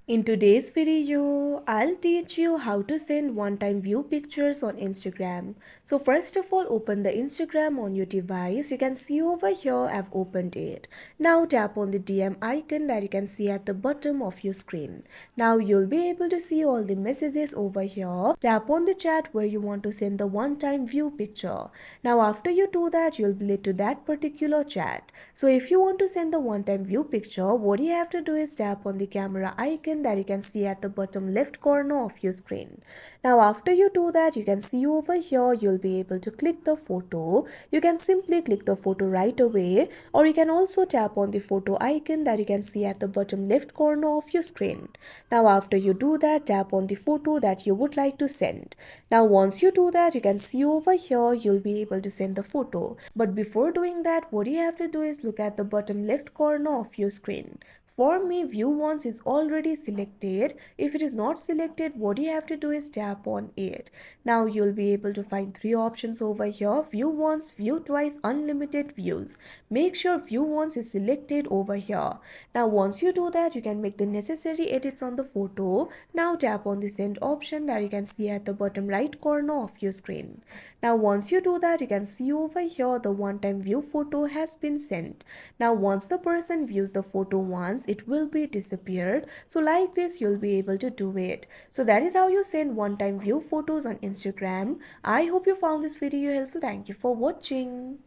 In today's video, I'll teach you how to send one-time view pictures on Instagram. So first of all, open the Instagram on your device. You can see over here, I've opened it. Now tap on the DM icon that you can see at the bottom of your screen. Now you'll be able to see all the messages over here. Tap on the chat where you want to send the one-time view picture. Now after you do that, you'll be led to that particular chat. So if you want to send the one-time view picture, what you have to do is tap on the camera icon that you can see at the bottom left corner of your screen. Now after you do that, you can see over here, you'll be able to click the photo. You can simply click the photo right away, or you can also tap on the photo icon that you can see at the bottom left corner of your screen. Now after you do that, tap on the photo that you would like to send. Now once you do that, you can see over here, you'll be able to send the photo. But before doing that, what you have to do is look at the bottom left corner of your screen. For me, view once is already selected. If it is not selected, what you have to do is tap on it. Now you'll be able to find three options over here: view once, view twice, unlimited views. Make sure view once is selected over here. Now once you do that, you can make the necessary edits on the photo. Now tap on the send option that you can see at the bottom right corner of your screen. Now once you do that, you can see over here the one-time view photo has been sent. Now once the person views the photo once, it will be disappeared. So like this, you'll be able to do it. So that is how you send one-time view photos on Instagram. I hope you found this video helpful. Thank you for watching.